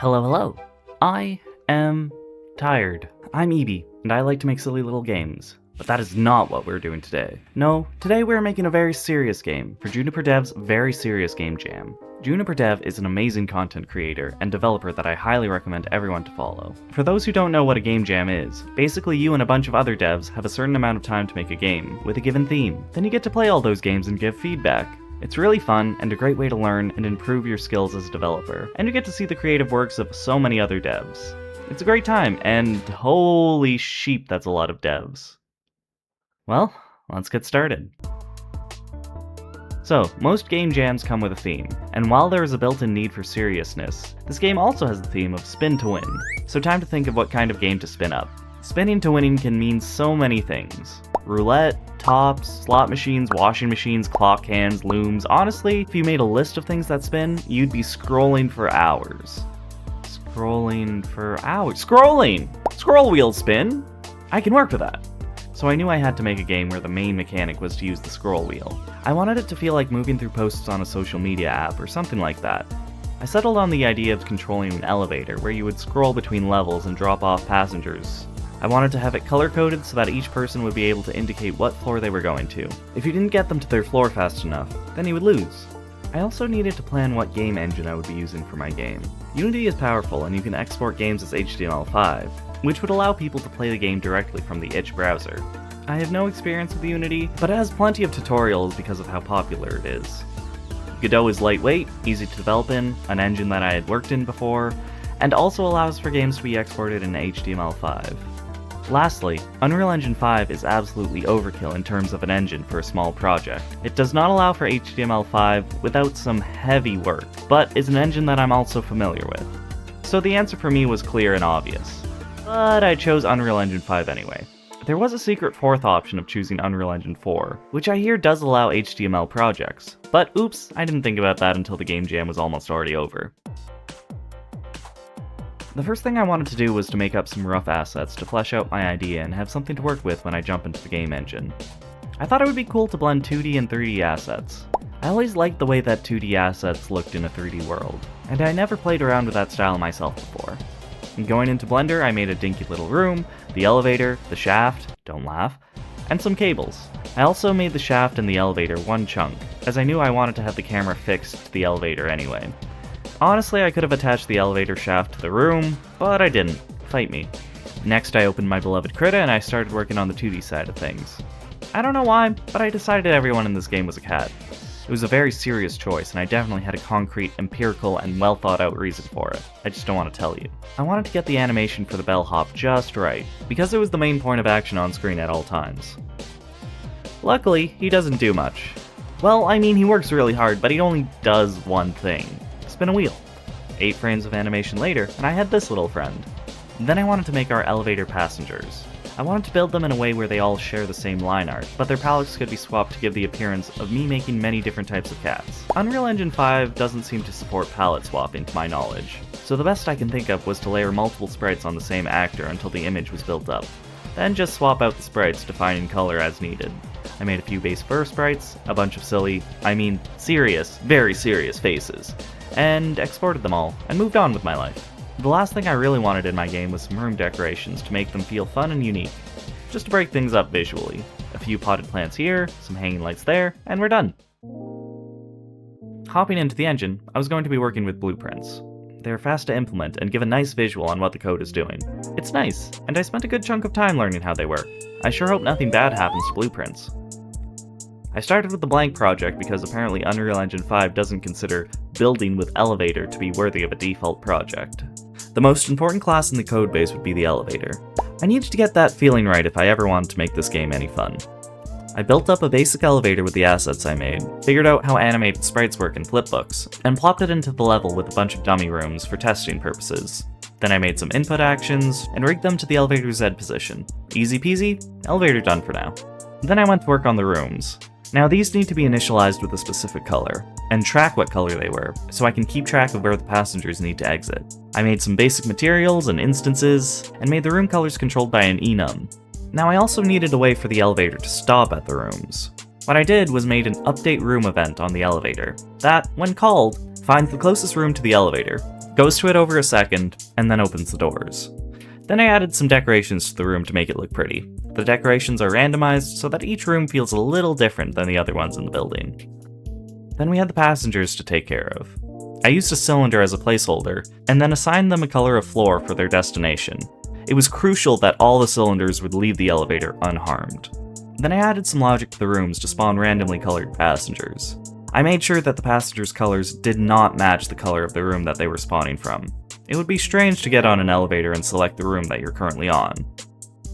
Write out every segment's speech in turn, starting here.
Hello, hello. I am tired. I'm Eeby, and I like to make silly little games. But that is not what we're doing today. No, today we're making a very serious game for JuniperDev's very serious game jam. JuniperDev is an amazing content creator and developer that I highly recommend everyone to follow. For those who don't know what a game jam is, basically you and a bunch of other devs have a certain amount of time to make a game, with a given theme. Then you get to play all those games and give feedback. It's really fun and a great way to learn and improve your skills as a developer, and you get to see the creative works of so many other devs. It's a great time, and holy sheep, that's a lot of devs. Well, let's get started. So, most game jams come with a theme, and while there is a built-in need for seriousness, this game also has the theme of spin to win. So time to think of what kind of game to spin up. Spinning to winning can mean so many things. Roulette, tops, slot machines, washing machines, clock hands, looms. Honestly, if you made a list of things that spin, you'd be scrolling for hours. Scrolling! Scroll wheels spin! I can work with that. So I knew I had to make a game where the main mechanic was to use the scroll wheel. I wanted it to feel like moving through posts on a social media app or something like that. I settled on the idea of controlling an elevator where you would scroll between levels and drop off passengers. I wanted to have it color-coded so that each person would be able to indicate what floor they were going to. If you didn't get them to their floor fast enough, then you would lose. I also needed to plan what game engine I would be using for my game. Unity is powerful and you can export games as HTML5, which would allow people to play the game directly from the itch browser. I have no experience with Unity, but it has plenty of tutorials because of how popular it is. Godot is lightweight, easy to develop in, an engine that I had worked in before, and also allows for games to be exported in HTML5. Lastly, Unreal Engine 5 is absolutely overkill in terms of an engine for a small project. It does not allow for HTML5 without some heavy work, but is an engine that I'm also familiar with. So the answer for me was clear and obvious. But I chose Unreal Engine 5 anyway. There was a secret fourth option of choosing Unreal Engine 4, which I hear does allow HTML projects. But oops, I didn't think about that until the game jam was almost already over. The first thing I wanted to do was to make up some rough assets to flesh out my idea and have something to work with when I jump into the game engine. I thought it would be cool to blend 2D and 3D assets. I always liked the way that 2D assets looked in a 3D world, and I never played around with that style myself before. Going into Blender, I made a dinky little room, the elevator, the shaft, don't laugh, and some cables. I also made the shaft and the elevator one chunk, as I knew I wanted to have the camera fixed to the elevator anyway. Honestly, I could have attached the elevator shaft to the room, but I didn't. Fight me. Next, I opened my beloved Krita and I started working on the 2D side of things. I don't know why, but I decided everyone in this game was a cat. It was a very serious choice, and I definitely had a concrete, empirical, and well thought out reason for it. I just don't want to tell you. I wanted to get the animation for the bellhop just right, because it was the main point of action on screen at all times. Luckily, he doesn't do much. Well, I mean, he works really hard, but he only does one thing. Spin a wheel. 8 frames of animation later, and I had this little friend. Then I wanted to make our elevator passengers. I wanted to build them in a way where they all share the same line art, but their palettes could be swapped to give the appearance of me making many different types of cats. Unreal Engine 5 doesn't seem to support palette swapping to my knowledge, so the best I can think of was to layer multiple sprites on the same actor until the image was built up. Then just swap out the sprites, defining color as needed. I made a few base fur sprites, a bunch of silly, serious, very serious faces, and exported them all, and moved on with my life. The last thing I really wanted in my game was some room decorations to make them feel fun and unique, just to break things up visually. A few potted plants here, some hanging lights there, and we're done. Hopping into the engine, I was going to be working with blueprints. They're fast to implement and give a nice visual on what the code is doing. It's nice, and I spent a good chunk of time learning how they work. I sure hope nothing bad happens to blueprints. I started with the blank project because apparently Unreal Engine 5 doesn't consider building with elevator to be worthy of a default project. The most important class in the codebase would be the elevator. I needed to get that feeling right if I ever wanted to make this game any fun. I built up a basic elevator with the assets I made, figured out how animated sprites work in flipbooks, and plopped it into the level with a bunch of dummy rooms for testing purposes. Then I made some input actions, and rigged them to the elevator's Z position. Easy peasy, elevator done for now. Then I went to work on the rooms. Now these need to be initialized with a specific color, and track what color they were, so I can keep track of where the passengers need to exit. I made some basic materials and instances, and made the room colors controlled by an enum. Now I also needed a way for the elevator to stop at the rooms. What I did was made an update room event on the elevator, that, when called, finds the closest room to the elevator, goes to it over a second, and then opens the doors. Then I added some decorations to the room to make it look pretty. The decorations are randomized so that each room feels a little different than the other ones in the building. Then we had the passengers to take care of. I used a cylinder as a placeholder, and then assigned them a color of floor for their destination. It was crucial that all the cylinders would leave the elevator unharmed. Then I added some logic to the rooms to spawn randomly colored passengers. I made sure that the passengers' colors did not match the color of the room that they were spawning from. It would be strange to get on an elevator and select the room that you're currently on.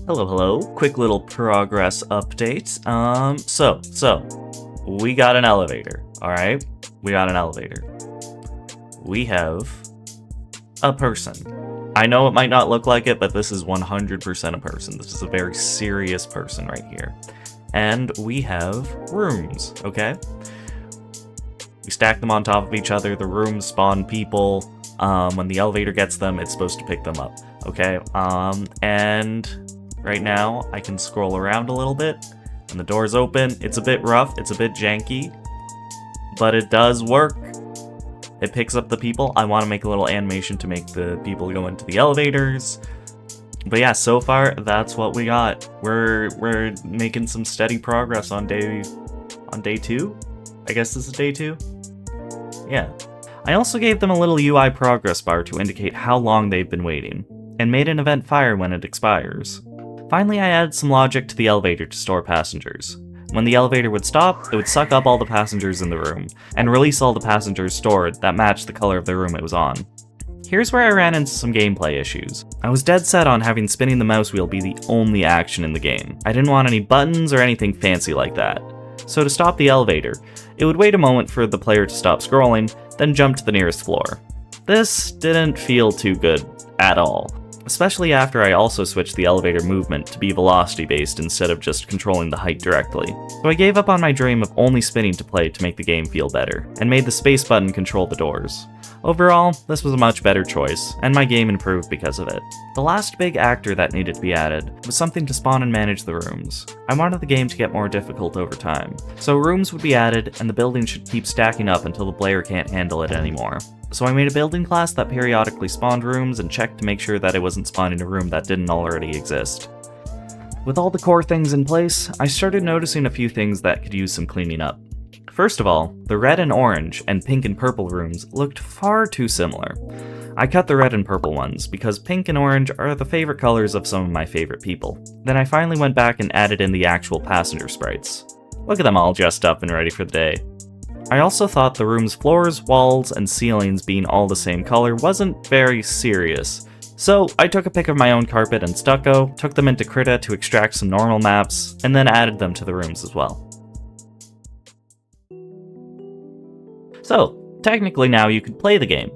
Hello, quick little progress update. So, we got an elevator, alright? We got an elevator. We have a person. I know it might not look like it, but this is 100% a person. This is a very serious person right here. And we have rooms, okay? We stack them on top of each other. The rooms spawn people. When the elevator gets them, it's supposed to pick them up, okay? And right now, I can scroll around a little bit, and the door's open. It's a bit rough, it's a bit janky, but it does work. It picks up the people. I want to make a little animation to make the people go into the elevators. But yeah, so far, that's what we got. We're making some steady progress on day 2? I guess this is day 2? Yeah. I also gave them a little UI progress bar to indicate how long they've been waiting, and made an event fire when it expires. Finally, I added some logic to the elevator to store passengers. When the elevator would stop, it would suck up all the passengers in the room, and release all the passengers stored that matched the color of the room it was on. Here's where I ran into some gameplay issues. I was dead set on having spinning the mouse wheel be the only action in the game. I didn't want any buttons or anything fancy like that. So to stop the elevator, it would wait a moment for the player to stop scrolling, then jump to the nearest floor. This didn't feel too good at all, especially after I also switched the elevator movement to be velocity based instead of just controlling the height directly. So I gave up on my dream of only spinning to play to make the game feel better, and made the space button control the doors. Overall, this was a much better choice, and my game improved because of it. The last big actor that needed to be added was something to spawn and manage the rooms. I wanted the game to get more difficult over time, so rooms would be added and the building should keep stacking up until the player can't handle it anymore. So I made a building class that periodically spawned rooms and checked to make sure that it wasn't spawning a room that didn't already exist. With all the core things in place, I started noticing a few things that could use some cleaning up. First of all, the red and orange and pink and purple rooms looked far too similar. I cut the red and purple ones because pink and orange are the favorite colors of some of my favorite people. Then I finally went back and added in the actual passenger sprites. Look at them all dressed up and ready for the day. I also thought the room's floors, walls, and ceilings being all the same color wasn't very serious. So I took a pic of my own carpet and stucco, took them into Krita to extract some normal maps, and then added them to the rooms as well. So, technically now you could play the game.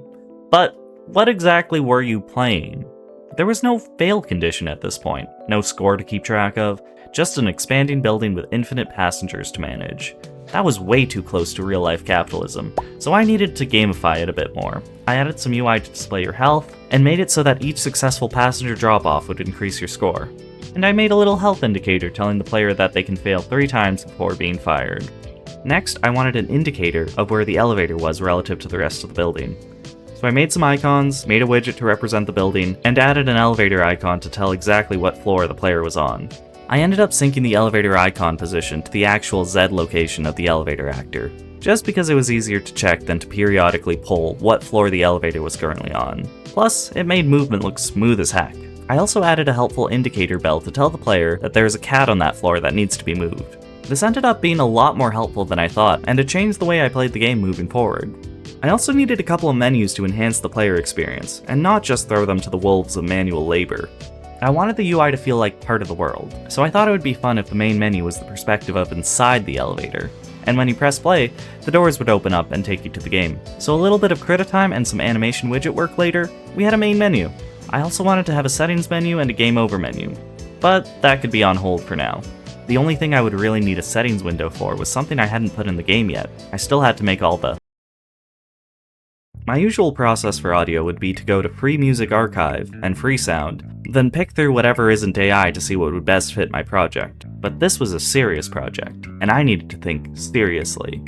But what exactly were you playing? There was no fail condition at this point, no score to keep track of, just an expanding building with infinite passengers to manage. That was way too close to real-life capitalism, so I needed to gamify it a bit more. I added some UI to display your health, and made it so that each successful passenger drop-off would increase your score. And I made a little health indicator telling the player that they can fail 3 times before being fired. Next, I wanted an indicator of where the elevator was relative to the rest of the building. So I made some icons, made a widget to represent the building, and added an elevator icon to tell exactly what floor the player was on. I ended up syncing the elevator icon position to the actual Z location of the elevator actor, just because it was easier to check than to periodically pull what floor the elevator was currently on. Plus, it made movement look smooth as heck. I also added a helpful indicator bell to tell the player that there is a cat on that floor that needs to be moved. This ended up being a lot more helpful than I thought, and it changed the way I played the game moving forward. I also needed a couple of menus to enhance the player experience, and not just throw them to the wolves of manual labor. I wanted the UI to feel like part of the world, so I thought it would be fun if the main menu was the perspective of inside the elevator, and when you press play, the doors would open up and take you to the game. So a little bit of Krita time and some animation widget work later, we had a main menu. I also wanted to have a settings menu and a game over menu, but that could be on hold for now. The only thing I would really need a settings window for was something I hadn't put in the game yet. I still had to make all the... My usual process for audio would be to go to Free Music Archive and Free Sound, then pick through whatever isn't AI to see what would best fit my project. But this was a serious project, and I needed to think seriously.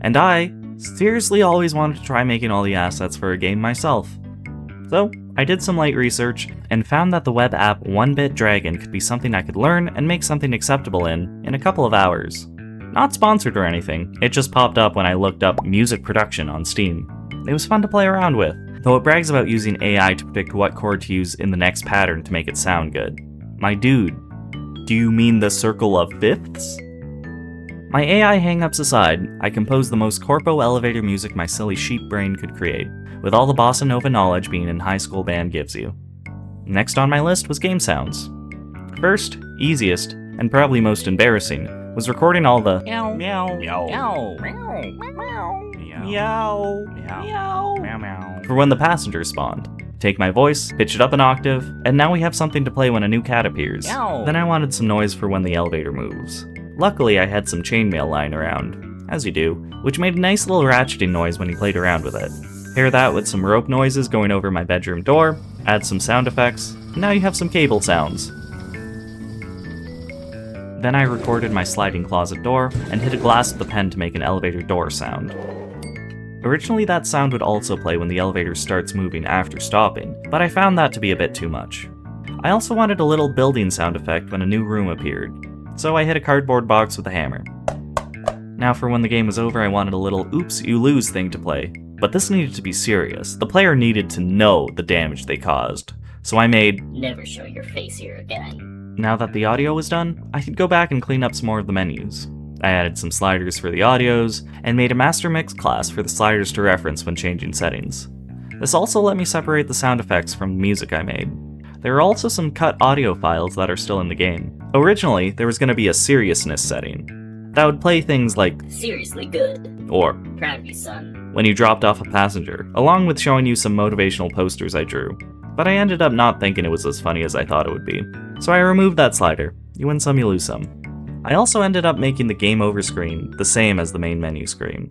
And I seriously always wanted to try making all the assets for a game myself. So, I did some light research, and found that the web app 1-Bit Dragon could be something I could learn and make something acceptable in a couple of hours. Not sponsored or anything, it just popped up when I looked up music production on Steam. It was fun to play around with, though it brags about using AI to predict what chord to use in the next pattern to make it sound good. My dude, do you mean the circle of fifths? My AI hangups aside, I composed the most corpo elevator music my silly sheep brain could create, with all the bossa nova knowledge being in high school band gives you. Next on my list was game sounds. First, easiest, and probably most embarrassing, was recording all the meow, meow, meow, meow, meow, meow, meow, meow, meow, for when the passengers spawned. Take my voice, pitch it up an octave, and now we have something to play when a new cat appears. Meow. Then I wanted some noise for when the elevator moves. Luckily, I had some chainmail lying around, as you do, which made a nice little ratcheting noise when you played around with it. Pair that with some rope noises going over my bedroom door, add some sound effects, and now you have some cable sounds. Then I recorded my sliding closet door, and hit a glass with the pen to make an elevator door sound. Originally that sound would also play when the elevator starts moving after stopping, but I found that to be a bit too much. I also wanted a little building sound effect when a new room appeared, so I hit a cardboard box with a hammer. Now for when the game was over, I wanted a little oops you lose thing to play, but this needed to be serious. The player needed to know the damage they caused, so I made never show your face here again. Now that the audio was done, I could go back and clean up some more of the menus. I added some sliders for the audios, and made a master mix class for the sliders to reference when changing settings. This also let me separate the sound effects from the music I made. There are also some cut audio files that are still in the game. Originally, there was going to be a seriousness setting that would play things like seriously good, or proud of you, son, when you dropped off a passenger, along with showing you some motivational posters I drew. But I ended up not thinking it was as funny as I thought it would be, so I removed that slider. You win some, you lose some. I also ended up making the game over screen the same as the main menu screen.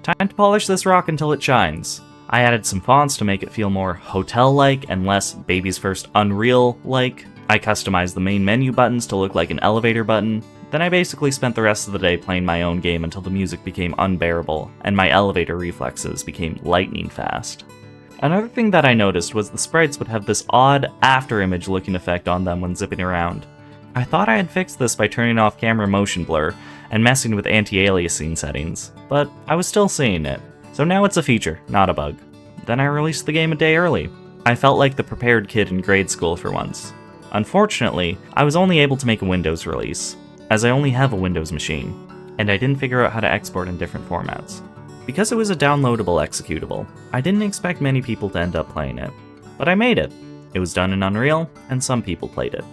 Time to polish this rock until it shines. I added some fonts to make it feel more hotel-like and less Baby's First Unreal-like. I customized the main menu buttons to look like an elevator button. Then I basically spent the rest of the day playing my own game until the music became unbearable and my elevator reflexes became lightning fast. Another thing that I noticed was the sprites would have this odd after-image looking effect on them when zipping around. I thought I had fixed this by turning off camera motion blur and messing with anti-aliasing settings, but I was still seeing it. So now it's a feature, not a bug. Then I released the game a day early. I felt like the prepared kid in grade school for once. Unfortunately, I was only able to make a Windows release, as I only have a Windows machine, and I didn't figure out how to export in different formats. Because it was a downloadable executable, I didn't expect many people to end up playing it. But I made it. It was done in Unreal, and some people played it.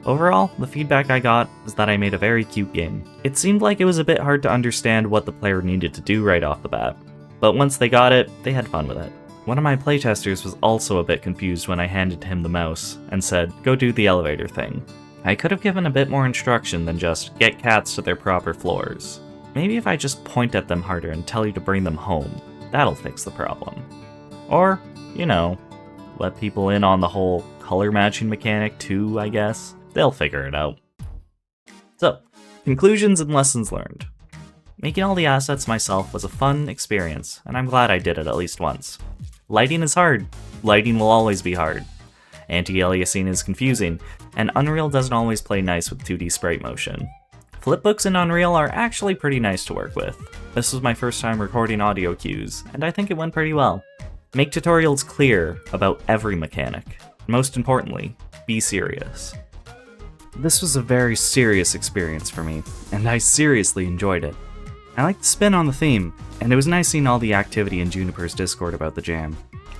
Overall, the feedback I got was that I made a very cute game. It seemed like it was a bit hard to understand what the player needed to do right off the bat, but once they got it, they had fun with it. One of my playtesters was also a bit confused when I handed him the mouse and said, "Go do the elevator thing." I could have given a bit more instruction than just, "Get cats to their proper floors." Maybe if I just point at them harder and tell you to bring them home, that'll fix the problem. Or, you know, let people in on the whole color matching mechanic too, I guess. They'll figure it out. So, conclusions and lessons learned. Making all the assets myself was a fun experience, and I'm glad I did it at least once. Lighting is hard. Lighting will always be hard. Anti-aliasing is confusing, and Unreal doesn't always play nice with 2D sprite motion. Flipbooks in Unreal are actually pretty nice to work with. This was my first time recording audio cues, and I think it went pretty well. Make tutorials clear about every mechanic. Most importantly, be serious. This was a very serious experience for me, and I seriously enjoyed it. I liked the spin on the theme, and it was nice seeing all the activity in Juniper's Discord about the jam.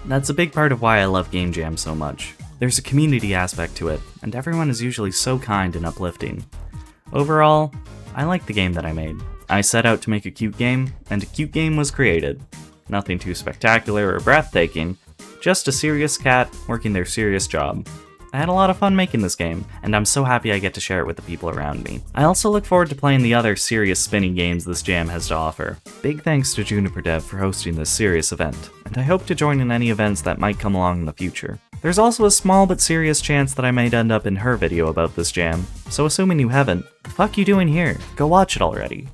That's a big part of why I love game jams so much. There's a community aspect to it, and everyone is usually so kind and uplifting. Overall, I liked the game that I made. I set out to make a cute game, and a cute game was created. Nothing too spectacular or breathtaking, just a serious cat working their serious job. I had a lot of fun making this game, and I'm so happy I get to share it with the people around me. I also look forward to playing the other serious spinning games this jam has to offer. Big thanks to JuniperDev for hosting this serious event, and I hope to join in any events that might come along in the future. There's also a small but serious chance that I might end up in her video about this jam, so assuming you haven't, the fuck you doing here? Go watch it already.